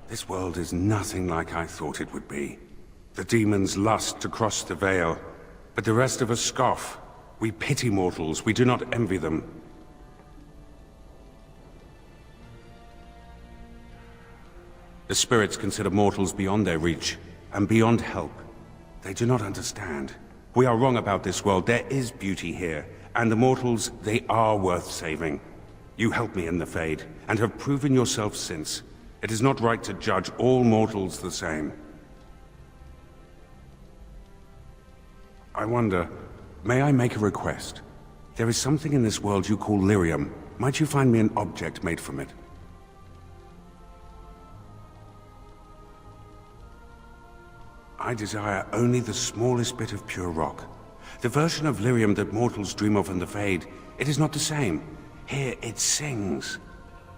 This world is nothing like I thought it would be. The demons lust to cross the veil, but the rest of us scoff. We pity mortals, we do not envy them. The spirits consider mortals beyond their reach, and beyond help. They do not understand. We are wrong about this world. There is beauty here, and the mortals, they are worth saving. You helped me in the Fade, and have proven yourself since. It is not right to judge all mortals the same. I wonder, may I make a request? There is something in this world you call lyrium. Might you find me an object made from it? I desire only the smallest bit of pure rock. The version of lyrium that mortals dream of in the Fade, it is not the same. Here it sings.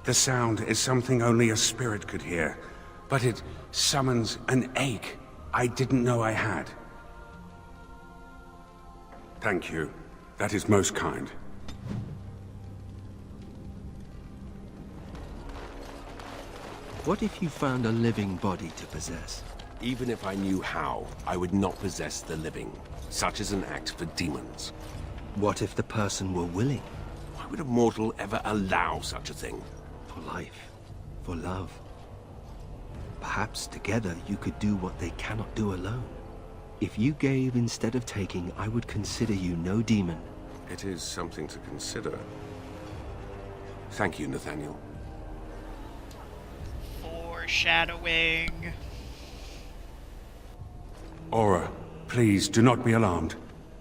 The sound is something only a spirit could hear, but it summons an ache I didn't know I had. Thank you. That is most kind. What if you found a living body to possess? Even if I knew how, I would not possess the living. Such is an act for demons. What if the person were willing? Why would a mortal ever allow such a thing? For life, for love. Perhaps together you could do what they cannot do alone. If you gave instead of taking, I would consider you no demon. It is something to consider. Thank you, Nathaniel. Foreshadowing. Aura, please do not be alarmed.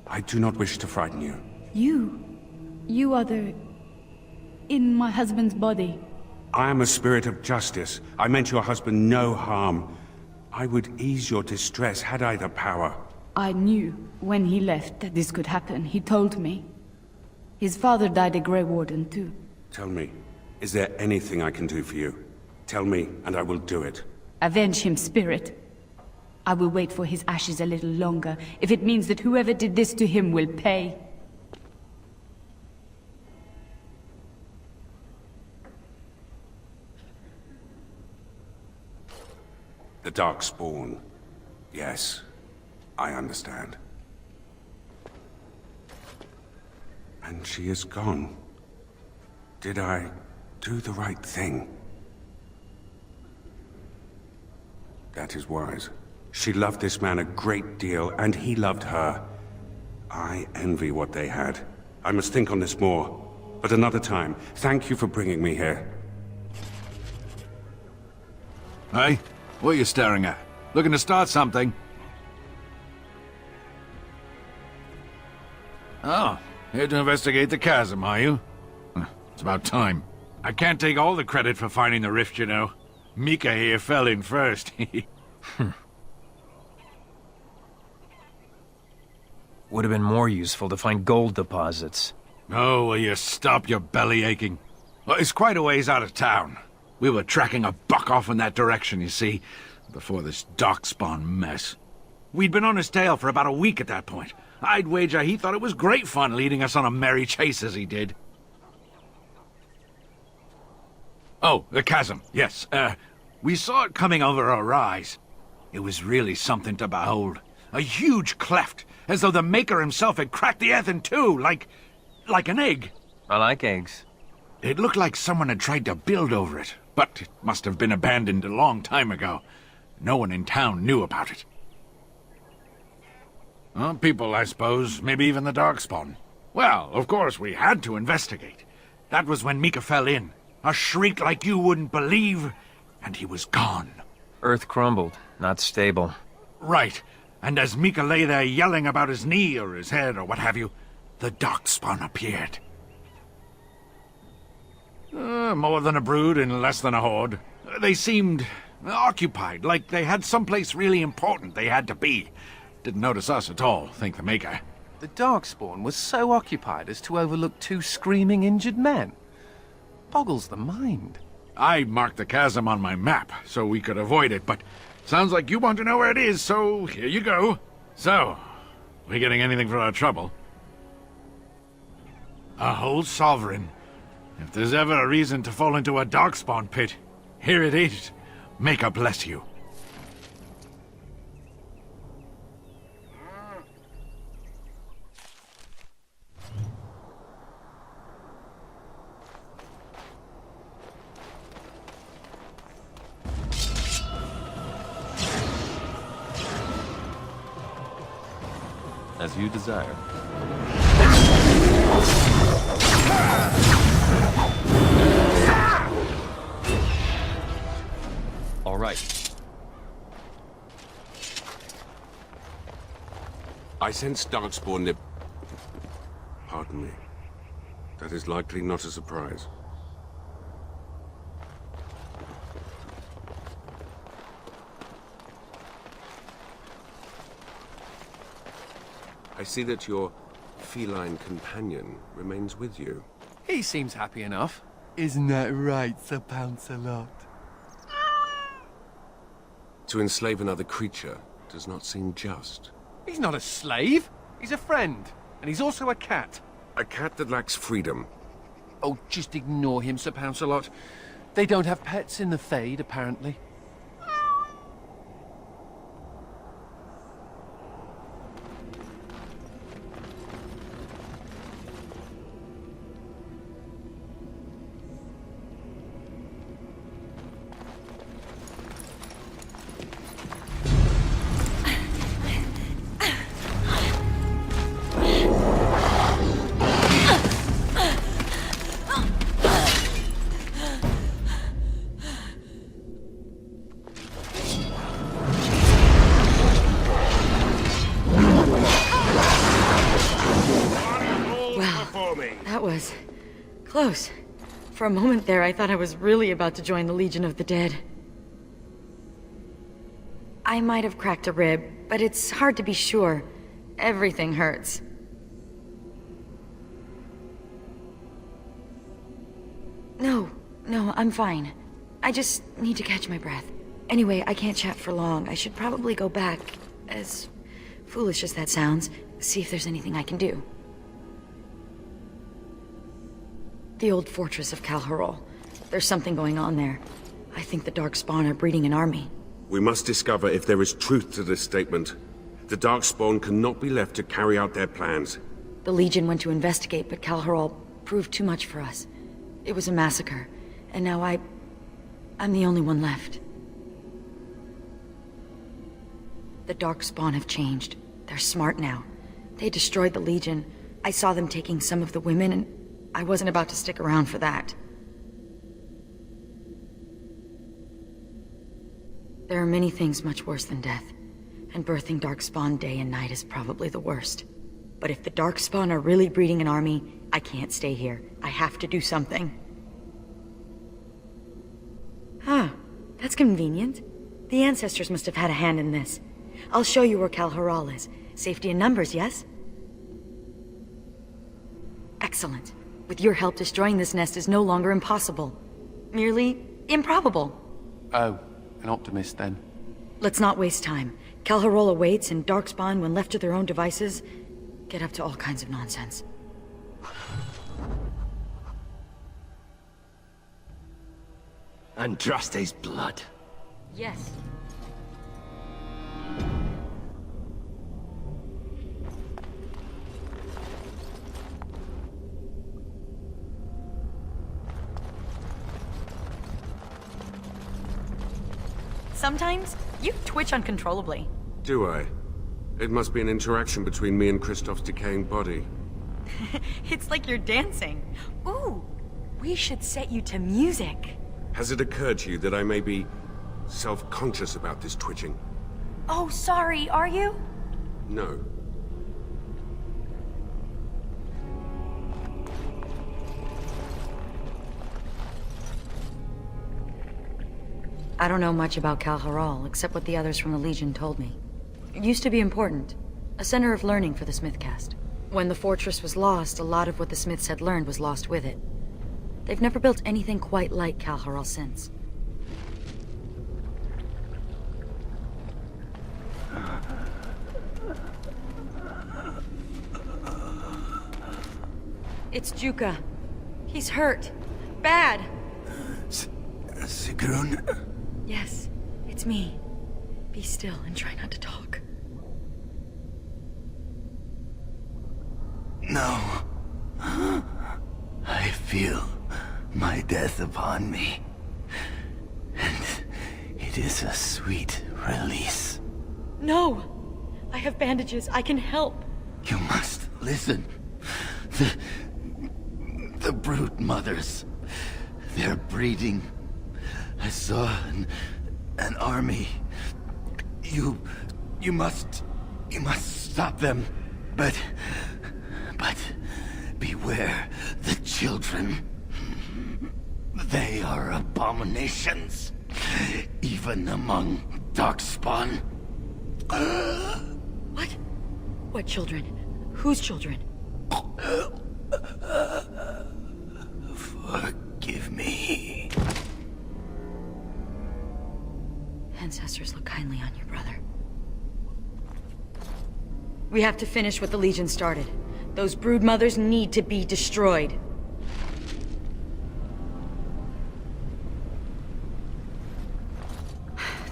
I do not wish to frighten you. You are in my husband's body. I am a spirit of justice. I meant your husband no harm. I would ease your distress had I the power. I knew when he left that this could happen. He told me. His father died a Grey Warden too. Tell me, is there anything I can do for you? Tell me, and I will do it. Avenge him, spirit. I will wait for his ashes a little longer, if it means that whoever did this to him will pay. The Darkspawn. Yes, I understand. And she is gone. Did I do the right thing? That is wise. She loved this man a great deal, and he loved her. I envy what they had. I must think on this more. But another time, thank you for bringing me here. Hey, what are you staring at? Looking to start something? Oh, here to investigate the chasm, are you? It's about time. I can't take all the credit for finding the rift, you know. Mika here fell in first. Would have been more useful to find gold deposits. Oh, will you stop your belly aching? Well, it's quite a ways out of town. We were tracking a buck off in that direction, you see, before this Darkspawn mess. We'd been on his tail for about a week at that point. I'd wager he thought it was great fun leading us on a merry chase as he did. Oh, the chasm, yes. We saw it coming over a rise. It was really something to behold. A huge cleft, as though the Maker himself had cracked the earth in two, like an egg. I like eggs. It looked like someone had tried to build over it, but it must have been abandoned a long time ago. No one in town knew about it. Well, people, I suppose, maybe even the Darkspawn. Well, of course, we had to investigate. That was when Mika fell in. A shriek like you wouldn't believe, and he was gone. Earth crumbled, not stable. Right. And as Mika lay there yelling about his knee or his head or what have you, the Darkspawn appeared. More than a brood and less than a horde. They seemed occupied, like they had someplace really important they had to be. Didn't notice us at all, thank the Maker. The Darkspawn was so occupied as to overlook two screaming injured men. Boggles the mind. I marked the chasm on my map so we could avoid it, but sounds like you want to know where it is, so here you go. So, we getting anything for our trouble? A whole sovereign. If there's ever a reason to fall into a Darkspawn pit, here it is. Maker bless you. As you desire. All right. I sense Darkspawn nip. Pardon me. That is likely not a surprise. I see that your feline companion remains with you. He seems happy enough. Isn't that right, Sir Pounce-a-lot? To enslave another creature does not seem just. He's not a slave. He's a friend. And he's also a cat. A cat that lacks freedom. Oh, just ignore him, Sir Pounce-a-lot. They don't have pets in the Fade, apparently. That was close. For a moment there, I thought I was really about to join the Legion of the Dead. I might have cracked a rib, but it's hard to be sure. Everything hurts. No, I'm fine. I just need to catch my breath. Anyway, I can't chat for long. I should probably go back, as foolish as that sounds, see if there's anything I can do. The old fortress of Calharol. There's something going on there. I think the Darkspawn are breeding an army. We must discover if there is truth to this statement. The Darkspawn cannot be left to carry out their plans. The Legion went to investigate, but Calharol proved too much for us. It was a massacre, and now I'm the only one left. The Darkspawn have changed. They're smart now. They destroyed the Legion. I saw them taking some of the women, and I wasn't about to stick around for that. There are many things much worse than death, and birthing Darkspawn day and night is probably the worst. But if the Darkspawn are really breeding an army, I can't stay here. I have to do something. Ah, that's convenient. The ancestors must have had a hand in this. I'll show you where Calharol is. Safety in numbers, yes? Excellent. With your help, destroying this nest is no longer impossible. Merely improbable. Oh, an optimist then. Let's not waste time. Calharol awaits, and Darkspawn, when left to their own devices, get up to all kinds of nonsense. Andraste's blood. Yes. Sometimes, you twitch uncontrollably. Do I? It must be an interaction between me and Kristoff's decaying body. It's like you're dancing. Ooh, we should set you to music. Has it occurred to you that I may be self-conscious about this twitching? Oh, sorry, are you? No. I don't know much about Calharol, except what the others from the Legion told me. It used to be important. A center of learning for the Smithcast. When the fortress was lost, a lot of what the Smiths had learned was lost with it. They've never built anything quite like Calharol since. It's Juka. He's hurt. Bad. Sigrun? Yes, it's me. Be still and try not to talk. No. I feel my death upon me. And it is a sweet release. No! I have bandages. I can help. You must listen. The brood mothers. They're breeding. I saw an army. You must stop them. But beware the children. They are abominations, even among Darkspawn. What? What children? Whose children? Forgive me. Ancestors look kindly on you, brother. We have to finish what the Legion started. Those brood mothers need to be destroyed.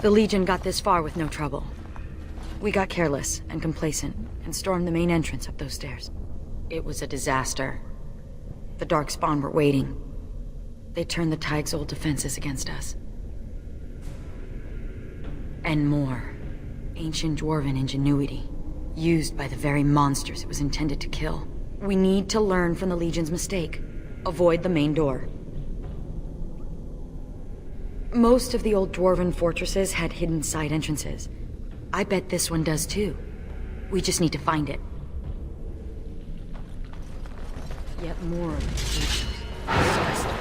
The Legion got this far with no trouble. We got careless and complacent and stormed the main entrance up those stairs. It was a disaster. The Darkspawn were waiting. They turned the Tide's old defenses against us. And more. Ancient Dwarven ingenuity, used by the very monsters it was intended to kill. We need to learn from the Legion's mistake. Avoid the main door. Most of the old Dwarven fortresses had hidden side entrances. I bet this one does too. We just need to find it. Yet more of these creatures. Disgusting.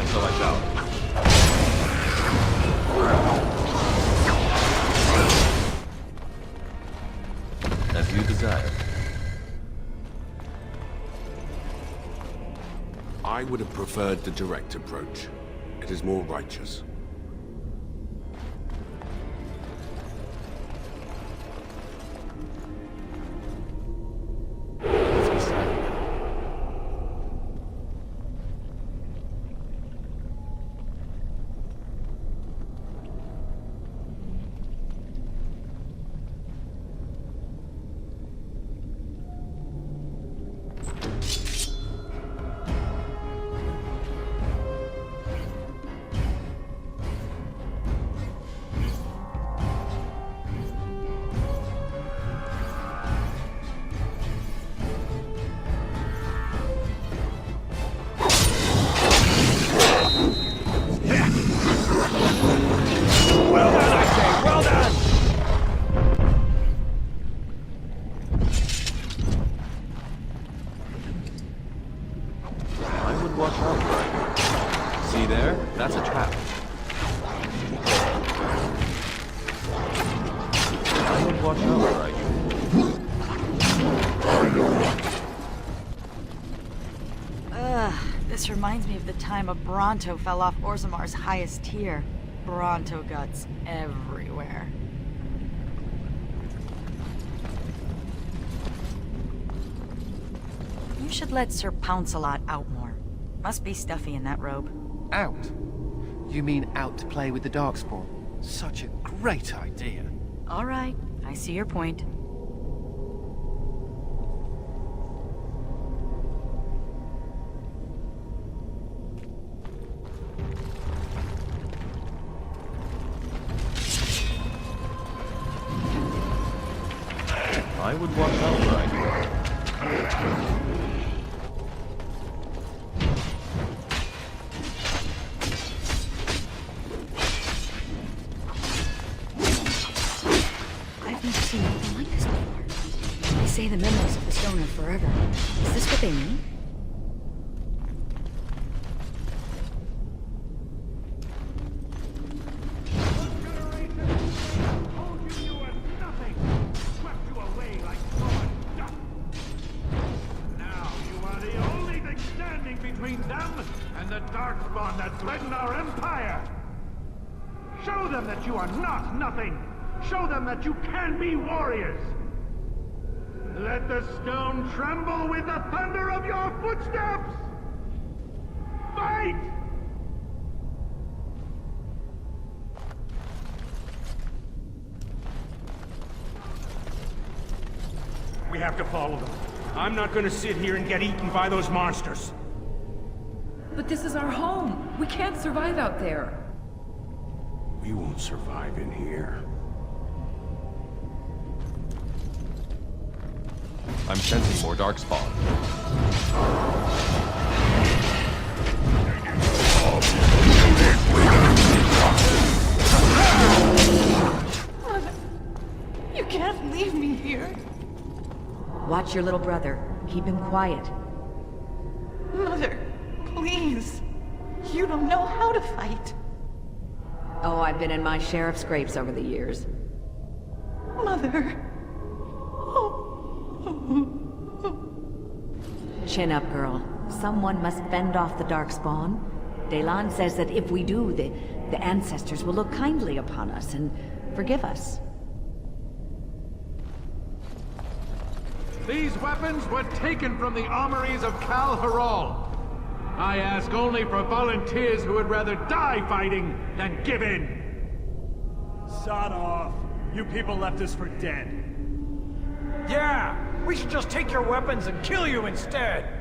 So I shall. As you desire. I would have preferred the direct approach. It is more righteous. Let's be silent now. I would watch out where I go. See there? That's a trap. I would watch out where I go. This reminds me of the time a Bronto fell off Orzamar's highest tier. Bronto guts everywhere. You should let Sir Pouncelot out more. Must be stuffy in that robe. Out? You mean out to play with the Darkspawn? Such a great idea. All right, I see your point. I would watch out where I go. I've never seen anything like this before. They say the memories of the stone are forever. Is this what they mean? Now you are the only thing standing between them and the Darkspawn that threaten our empire! Show them that you are not nothing! Show them that you can be warriors! Let the stone tremble with the thunder of your footsteps! Wait! We have to follow them. I'm not gonna sit here and get eaten by those monsters. But this is our home. We can't survive out there. We won't survive in here. I'm sensing more darkspawn. Mother, you can't leave me here. Watch your little brother. Keep him quiet. Mother, please. You don't know how to fight. Oh, I've been in my share of scrapes over the years. Mother. Chin up, girl. Someone must fend off the Darkspawn. Delan says that if we do, the ancestors will look kindly upon us and forgive us. These weapons were taken from the armories of Kal Haral. I ask only for volunteers who would rather die fighting than give in. Sod off. You people left us for dead. Yeah, we should just take your weapons and kill you instead.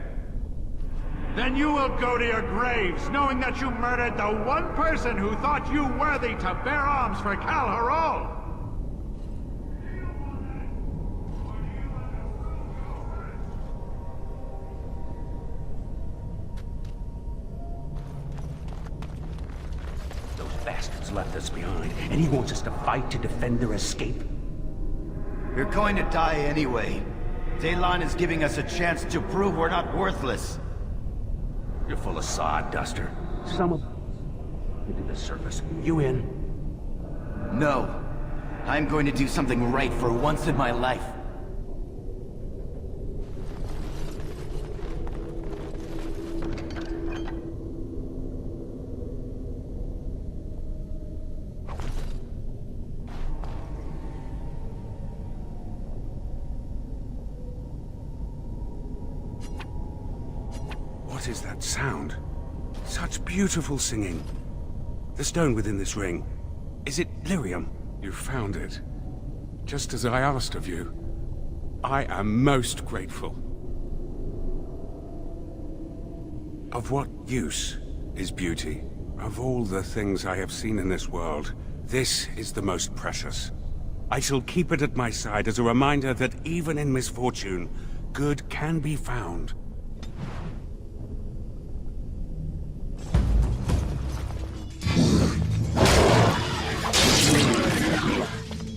Then you will go to your graves, knowing that you murdered the one person who thought you worthy to bear arms for Kal Haral. Those bastards left us behind, and he wants us to fight to defend their escape. You're going to die anyway. Delan is giving us a chance to prove we're not worthless. You're full of sod, Duster. Some of into the surface. You in? No. I'm going to do something right for once in my life. What is that sound? Such beautiful singing. The stone within this ring. Is it lyrium? You found it. Just as I asked of you. I am most grateful. Of what use is beauty? Of all the things I have seen in this world, this is the most precious. I shall keep it at my side as a reminder that even in misfortune, good can be found.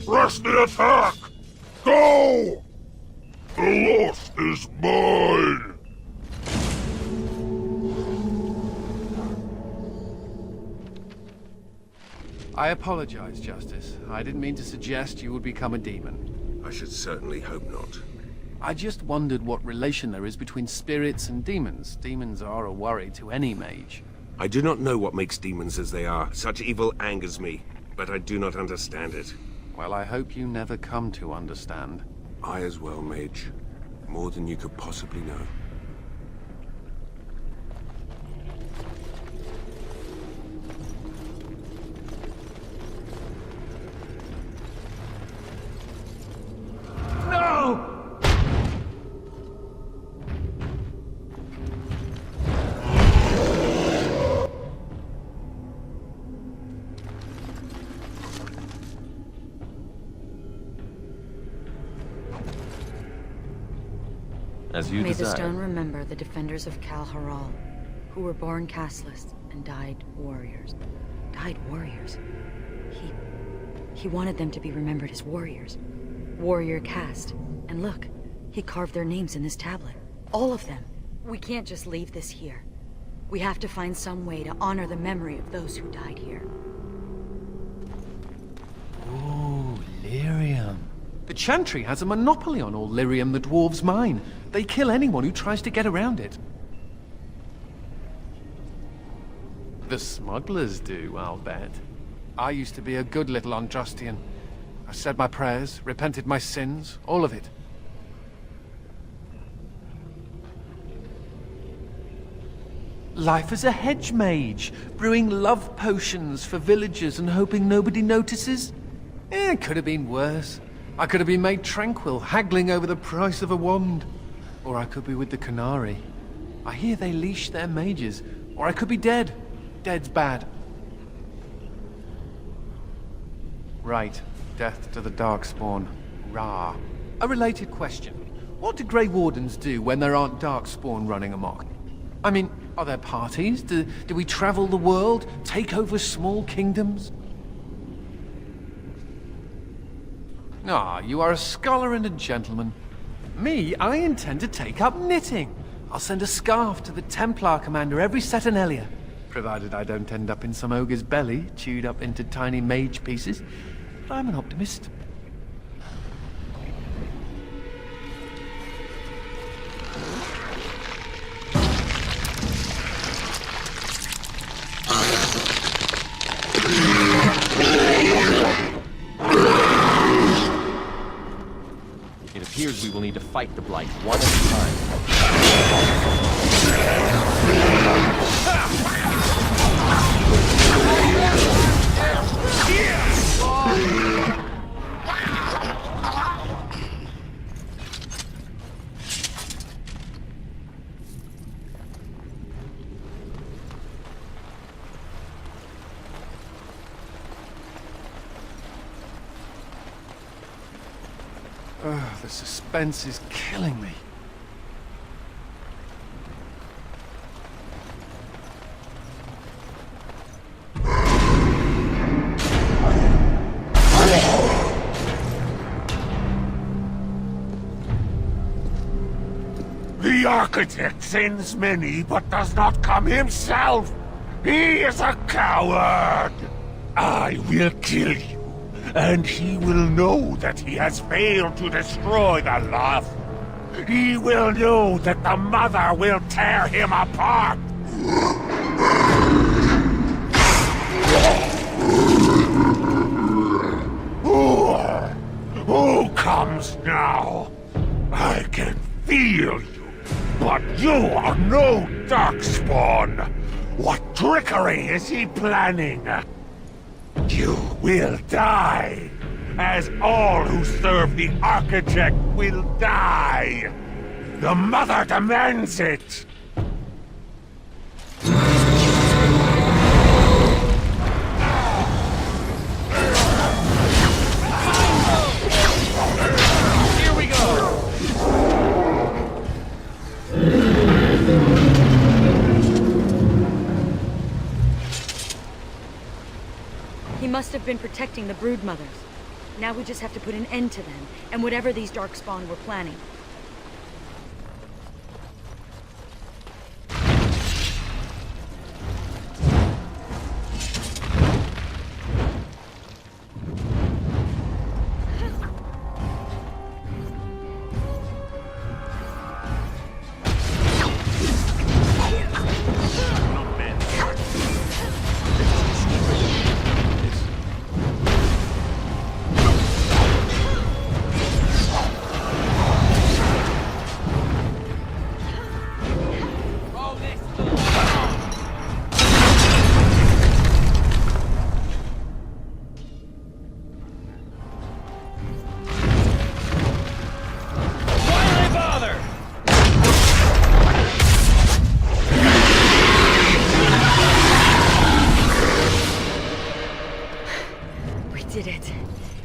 Press the attack! Go! The loss is mine! I apologize, Justice. I didn't mean to suggest you would become a demon. I should certainly hope not. I just wondered what relation there is between spirits and demons. Demons are a worry to any mage. I do not know what makes demons as they are. Such evil angers me, but I do not understand it. Well, I hope you never come to understand. I as well, Mage. More than you could possibly know. No! As you May desire. the stone remember the defenders of Kal Haral, who were born casteless and died warriors. Died warriors? He wanted them to be remembered as warriors. Warrior caste. And look, he carved their names in this tablet. All of them. We can't just leave this here. We have to find some way to honor the memory of those who died here. Ooh, lyrium. The Chantry has a monopoly on all lyrium the dwarves mine. They kill anyone who tries to get around it. The smugglers do, I'll bet. I used to be a good little Andrastian. I said my prayers, repented my sins, all of it. life as a hedge mage, brewing love potions for villagers and hoping nobody notices. It could have been worse. I could have been made tranquil, haggling over the price of a wand. Or I could be with the Canary. I hear they leash their mages. Or I could be dead. Dead's bad. Right. Death to the Darkspawn. Rah. A related question. What do Grey Wardens do when there aren't Darkspawn running amok? I mean, are there parties? Do we travel the world? Take over small kingdoms? Ah, you are a scholar and a gentleman. Me, I intend to take up knitting. I'll send a scarf to the Templar commander every Saturnalia, provided I don't end up in some ogre's belly, chewed up into tiny mage pieces. But I'm an optimist. It appears we will need to fight the Blight one at a time. The suspense is killing me. The Architect sends many, but does not come himself. He is a coward. I will kill you. And he will know that he has failed to destroy the Loft. He will know that the Mother will tear him apart. Who comes now? I can feel you, but you are no Darkspawn. What trickery is he planning? You will die, as all who serve the Architect will die. The Mother demands it. Here we go! He must have been protecting the broodmothers. Now we just have to put an end to them, and whatever these Darkspawn were planning.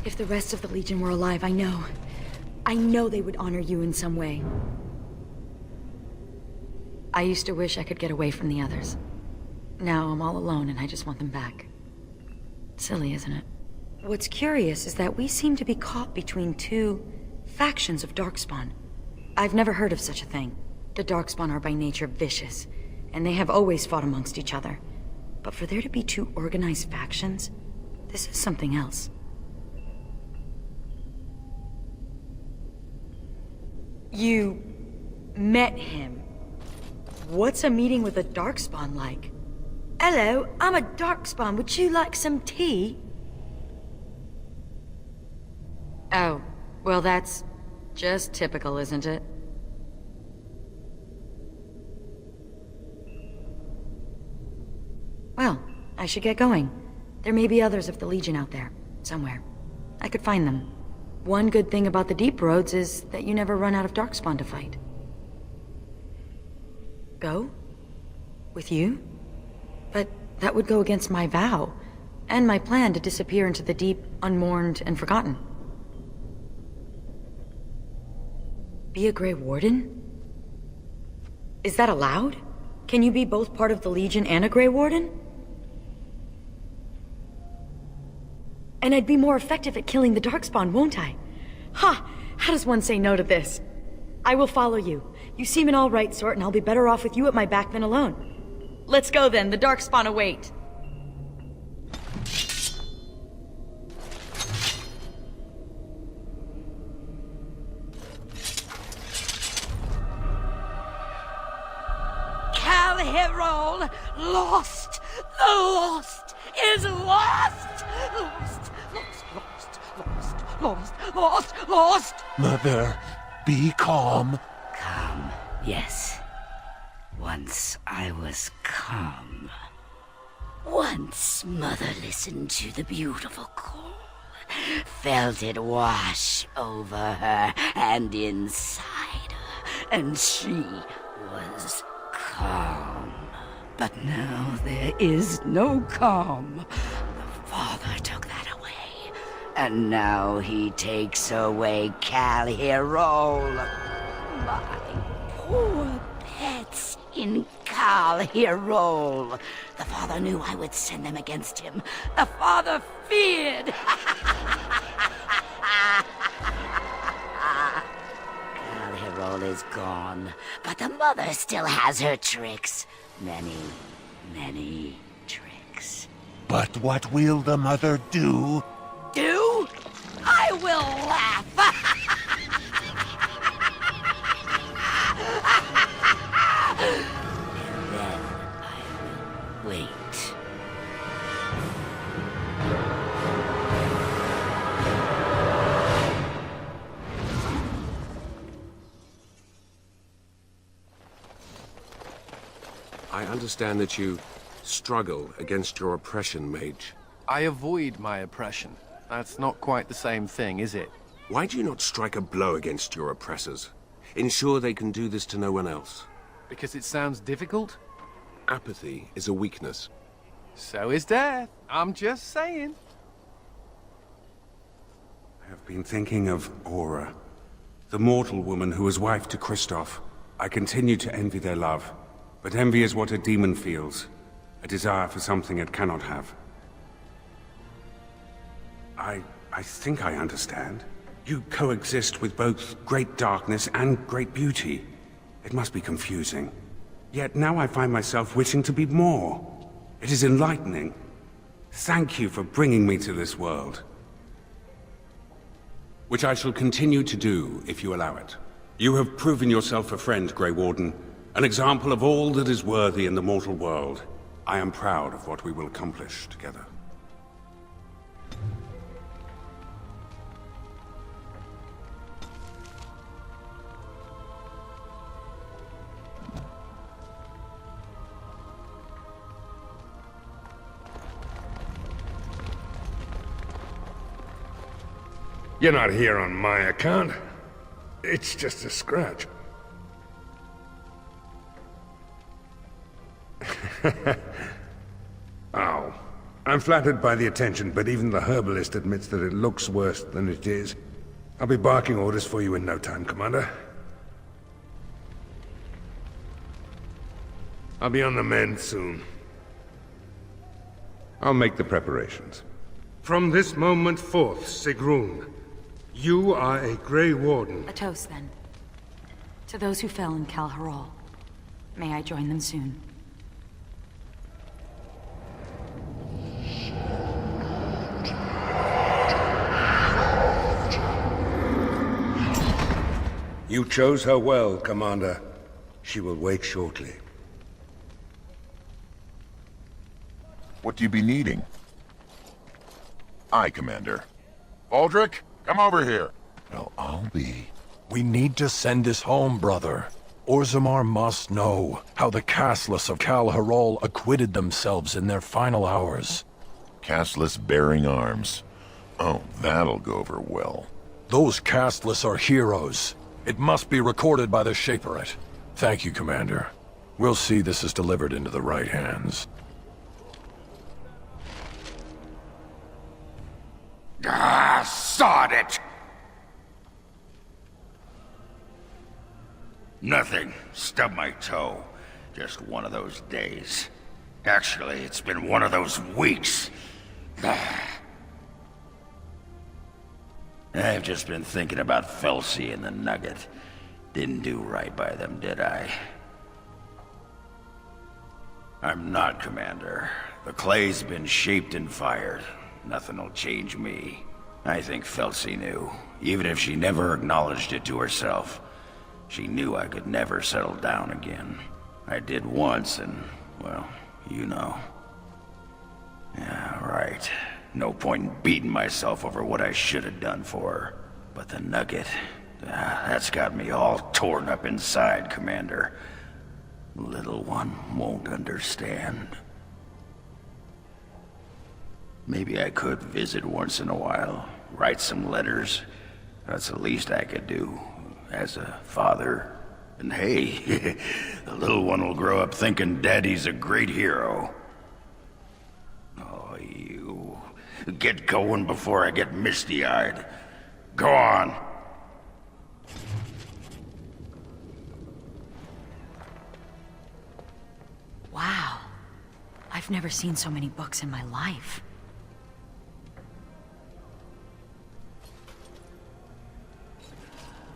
If the rest of the Legion were alive, I know they would honor you in some way. I used to wish I could get away from the others. Now I'm all alone and I just want them back. Silly, isn't it? What's curious is that we seem to be caught between two factions of Darkspawn. I've never heard of such a thing. The Darkspawn are by nature vicious, and they have always fought amongst each other. But for there to be two organized factions, this is something else. You met him. What's a meeting with a Darkspawn like? Hello, I'm a Darkspawn. Would you like some tea? Oh, well that's just typical, isn't it? Well, I should get going. There may be others of the Legion out there, somewhere. I could find them. One good thing about the Deep Roads is that you never run out of Darkspawn to fight. Go? With you? But that would go against my vow, and my plan to disappear into the deep, unmourned, and forgotten. Be a Grey Warden? Is that allowed? Can you be both part of the Legion and a Grey Warden? And I'd be more effective at killing the Darkspawn, won't I? Ha! How does one say no to this? I will follow you. You seem an all-right sort, and I'll be better off with you at my back than alone. Let's go then, the Darkspawn await. Calherol, lost! The lost is lost! Lost, lost, lost, lost, lost, lost! Mother, be calm. Calm, yes. Once I was calm. Once Mother listened to the beautiful call, felt it wash over her and inside her, and she was calm. But now there is no calm. The Father took that away, and now he takes away Calherol. My poor pets in Calherol. The Father knew I would send them against him. The Father feared. Calherol is gone, but the Mother still has her tricks. Many, many tricks. But what will the Mother do? Do? I will laugh. And then I will wait. I understand that you struggle against your oppression, Mage. I avoid my oppression. That's not quite the same thing, is it? Why do you not strike a blow against your oppressors? Ensure they can do this to no one else. Because it sounds difficult? Apathy is a weakness. So is death. I'm just saying. I have been thinking of Aura, the mortal woman who was wife to Kristoff. I continue to envy their love, but envy is what a demon feels, a desire for something it cannot have. I think I understand. You coexist with both great darkness and great beauty. It must be confusing. Yet now I find myself wishing to be more. It is enlightening. Thank you for bringing me to this world. Which I shall continue to do, if you allow it. You have proven yourself a friend, Grey Warden. An example of all that is worthy in the mortal world. I am proud of what we will accomplish together. You're not here on my account. It's just a scratch. Ow. I'm flattered by the attention, but even the herbalist admits that it looks worse than it is. I'll be barking orders for you in no time, Commander. I'll be on the mend soon. I'll make the preparations. From this moment forth, Sigrun, you are a Grey Warden. A toast, then. To those who fell in Calherol. May I join them soon. You chose her well, Commander. She will wake shortly. What do you be needing? Aye, Commander. Aldrich, come over here. Well, I'll be. We need to send this home, brother. Orzammar must know how the casteless of Kal Harol acquitted themselves in their final hours. Casteless bearing arms. Oh, that'll go over well. Those casteless are heroes. It must be recorded by the Shaperate. Thank you, Commander. We'll see this is delivered into the right hands. Ah, sod it! Nothing. Stubbed my toe. Just one of those days. Actually, it's been one of those weeks. I've just been thinking about Felsi and the Nugget. Didn't do right by them, did I? I'm not, Commander. The clay's been shaped and fired. Nothing'll change me. I think Felsi knew, even if she never acknowledged it to herself. She knew I could never settle down again. I did once, and, well, you know. Yeah, right. No point in beating myself over what I should have done for her. But the Nugget, that's got me all torn up inside, Commander. Little one won't understand. Maybe I could visit once in a while, write some letters. That's the least I could do, as a father. And hey, the little one will grow up thinking Daddy's a great hero. Oh, you. Get going before I get misty-eyed. Go on. Wow. I've never seen so many books in my life.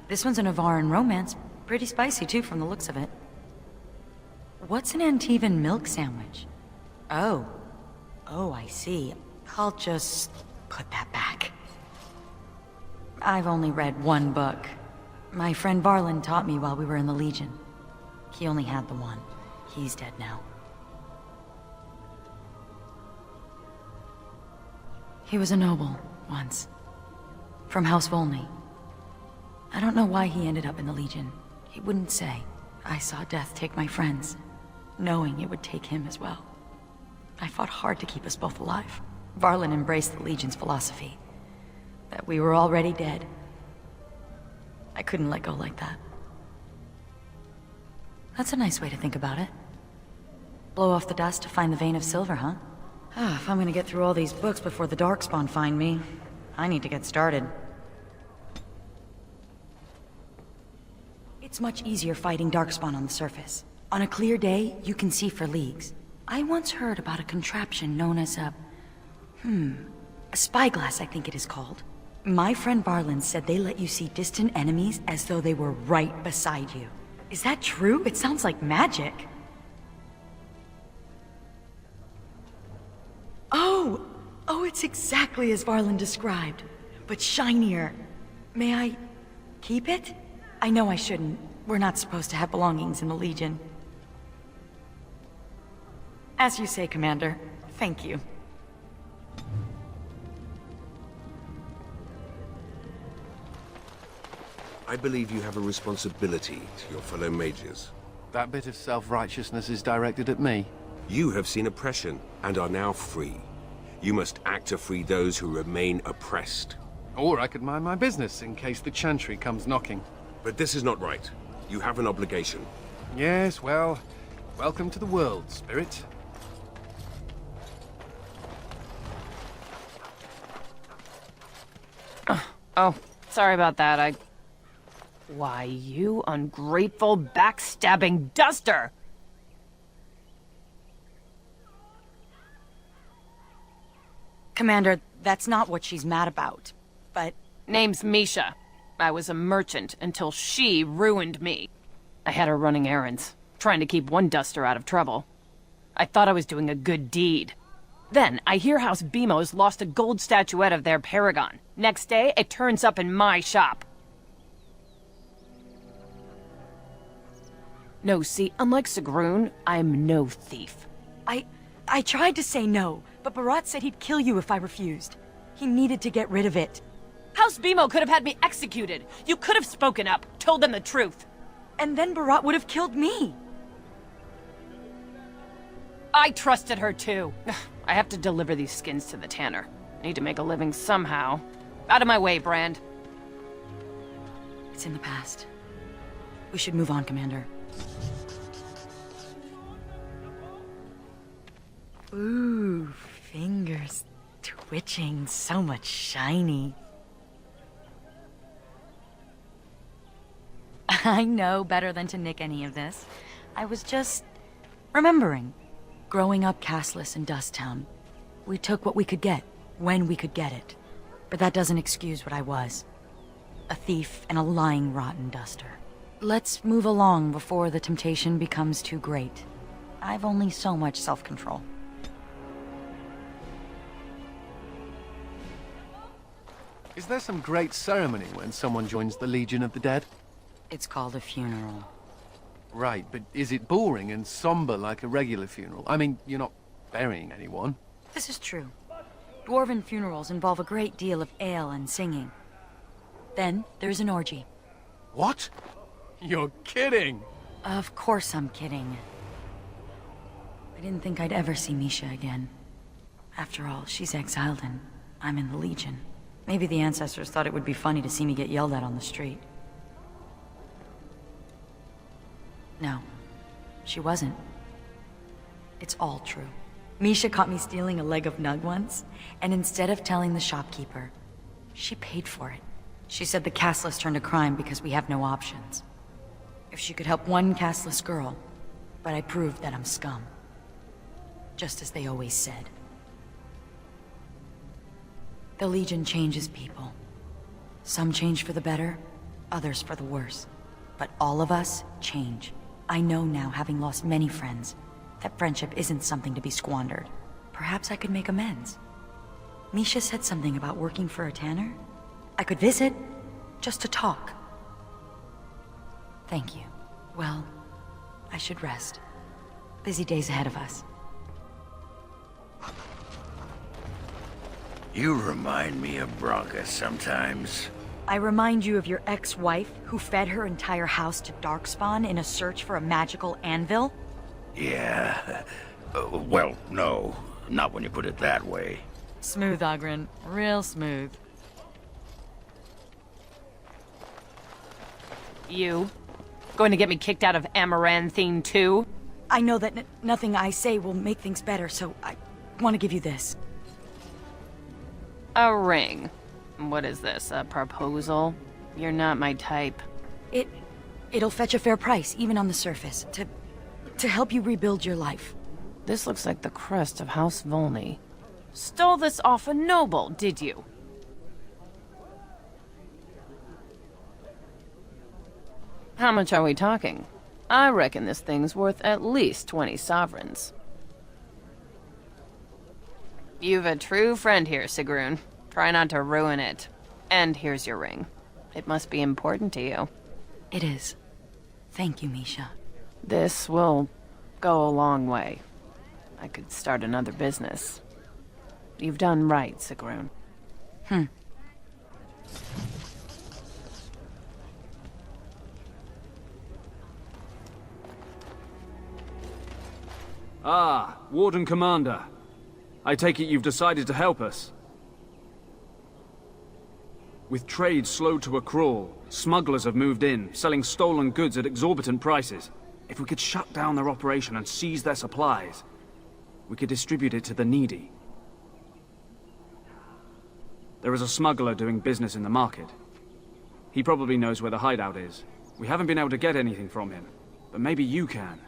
This one's a Navaran romance. Pretty spicy, too, from the looks of it. What's an Antivan milk sandwich? Oh. Oh, I see. I'll just put that back. I've only read one book. My friend Varlin taught me while we were in the Legion. He only had the one. He's dead now. He was a noble, once. From House Volney. I don't know why he ended up in the Legion. He wouldn't say. I saw death take my friends, knowing it would take him as well. I fought hard to keep us both alive. Varlin embraced the Legion's philosophy, that we were already dead. I couldn't let go like that. That's a nice way to think about it. Blow off the dust to find the vein of silver, huh? If I'm gonna get through all these books before the Darkspawn find me, I need to get started. It's much easier fighting Darkspawn on the surface. On a clear day, you can see for leagues. I once heard about a contraption known as a spyglass, I think it is called. My friend Varlin said they let you see distant enemies as though they were right beside you. Is that true? It sounds like magic. Oh, it's exactly as Varlin described, but shinier. May I keep it? I know I shouldn't. We're not supposed to have belongings in the Legion. As you say, Commander. Thank you. I believe you have a responsibility to your fellow mages. That bit of self-righteousness is directed at me. You have seen oppression and are now free. You must act to free those who remain oppressed. Or I could mind my business in case the Chantry comes knocking. But this is not right. You have an obligation. Yes, well, welcome to the world, Spirit. Oh, sorry about that. Why, you ungrateful, backstabbing duster! Commander, that's not what she's mad about, but... Name's Misha. I was a merchant until she ruined me. I had her running errands, trying to keep one duster out of trouble. I thought I was doing a good deed. Then, I hear House Bemo's lost a gold statuette of their paragon. Next day, it turns up in my shop. No, see, unlike Sigrun, I'm no thief. I tried to say no, but Barat said he'd kill you if I refused. He needed to get rid of it. House Bemo could have had me executed. You could have spoken up, told them the truth. And then Barat would have killed me. I trusted her too. I have to deliver these skins to the tanner. Need to make a living somehow. Out of my way, Brand. It's in the past. We should move on, Commander. Ooh, fingers twitching, so much shiny. I know better than to nick any of this. I was just remembering. Growing up castless in Dust Town, we took what we could get, when we could get it. But that doesn't excuse what I was. A thief and a lying rotten duster. Let's move along before the temptation becomes too great. I've only so much self-control. Is there some great ceremony when someone joins the Legion of the Dead? It's called a funeral. Right, but is it boring and somber like a regular funeral? I mean, you're not burying anyone. This is true. Dwarven funerals involve a great deal of ale and singing. Then there's an orgy. What? You're kidding! Of course I'm kidding. I didn't think I'd ever see Misha again. After all, she's exiled and I'm in the Legion. Maybe the ancestors thought it would be funny to see me get yelled at on the street. No, she wasn't. It's all true. Misha caught me stealing a leg of nug once, and instead of telling the shopkeeper, she paid for it. She said the castless turned to crime because we have no options. If she could help one castless girl, but I proved that I'm scum. Just as they always said. The Legion changes people. Some change for the better, others for the worse. But all of us change. I know now, having lost many friends, that friendship isn't something to be squandered. Perhaps I could make amends. Misha said something about working for a tanner. I could visit, just to talk. Thank you. Well, I should rest. Busy days ahead of us. You remind me of Bronca sometimes. I remind you of your ex-wife who fed her entire house to Darkspawn in a search for a magical anvil? Yeah. Well, no. Not when you put it that way. Smooth, Ogren. Real smooth. You? Going to get me kicked out of Amaranthine too? I know that nothing I say will make things better, so I want to give you this. A ring. What is this, a proposal? You're not my type. It'll fetch a fair price, even on the surface, to help you rebuild your life. This looks like the crest of House Volney. Stole this off a noble, did you? How much are we talking? I reckon this thing's worth at least 20 sovereigns. You've a true friend here, Sigrun. Try not to ruin it. And here's your ring. It must be important to you. It is. Thank you, Misha. This will go a long way. I could start another business. You've done right, Sigrun. Ah, Warden Commander. I take it you've decided to help us. With trade slowed to a crawl, smugglers have moved in, selling stolen goods at exorbitant prices. If we could shut down their operation and seize their supplies, we could distribute it to the needy. There is a smuggler doing business in the market. He probably knows where the hideout is. We haven't been able to get anything from him, but maybe you can.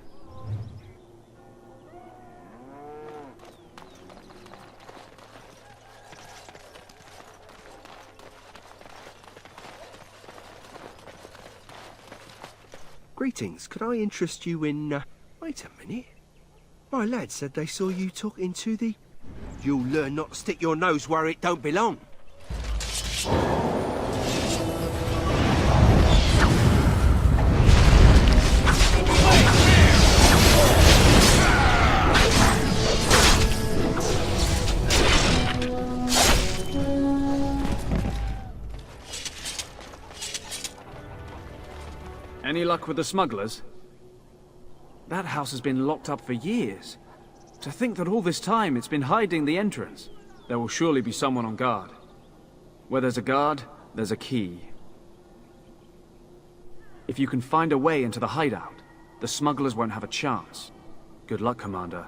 Greetings, could I interest you in, wait a minute. My lad said they saw you talking to the... You'll learn not to stick your nose where it don't belong. Any luck with the smugglers? That house has been locked up for years. To think that all this time it's been hiding the entrance. There will surely be someone on guard. Where there's a guard, there's a key. If you can find a way into the hideout, the smugglers won't have a chance. Good luck, Commander.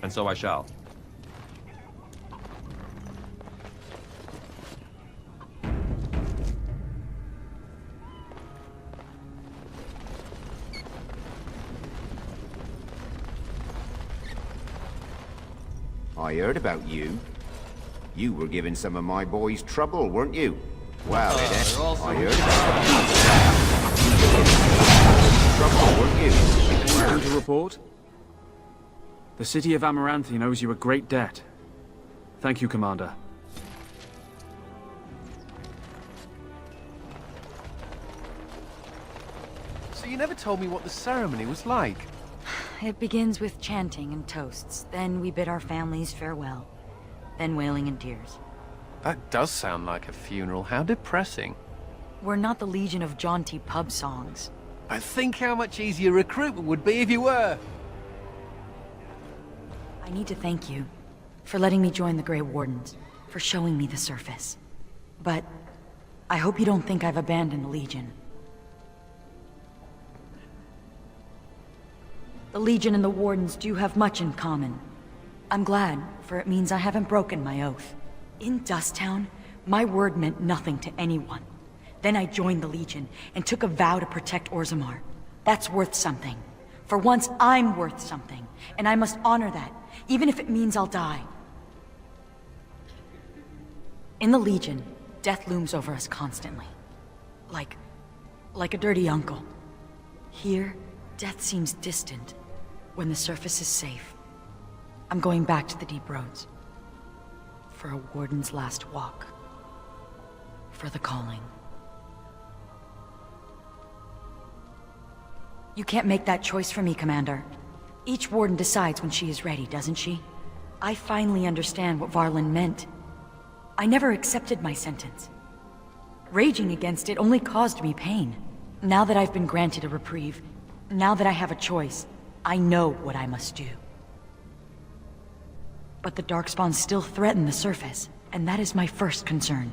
And so I shall. I heard about you. You were giving some of my boys trouble, weren't you? Well, I heard about you. Trouble, weren't you? Anything to report? The city of Amaranthine owes you a great debt. Thank you, Commander. So you never told me what the ceremony was like. It begins with chanting and toasts. Then we bid our families farewell. Then wailing and tears. That does sound like a funeral. How depressing. We're not the Legion of jaunty pub songs. I think how much easier recruitment would be if you were. I need to thank you for letting me join the Grey Wardens, for showing me the surface. But I hope you don't think I've abandoned the Legion. The Legion and the Wardens do have much in common. I'm glad, for it means I haven't broken my oath. In Dusttown, my word meant nothing to anyone. Then I joined the Legion and took a vow to protect Orzammar. That's worth something. For once, I'm worth something, and I must honor that, even if it means I'll die. In the Legion, death looms over us constantly. Like a dirty uncle. Here, death seems distant, when the surface is safe. I'm going back to the deep roads. For a warden's last walk. For the calling. You can't make that choice for me, Commander. Each warden decides when she is ready, doesn't she? I finally understand what Varlin meant. I never accepted my sentence. Raging against it only caused me pain. Now that I've been granted a reprieve, now that I have a choice, I know what I must do. But the Darkspawn still threaten the surface, and that is my first concern.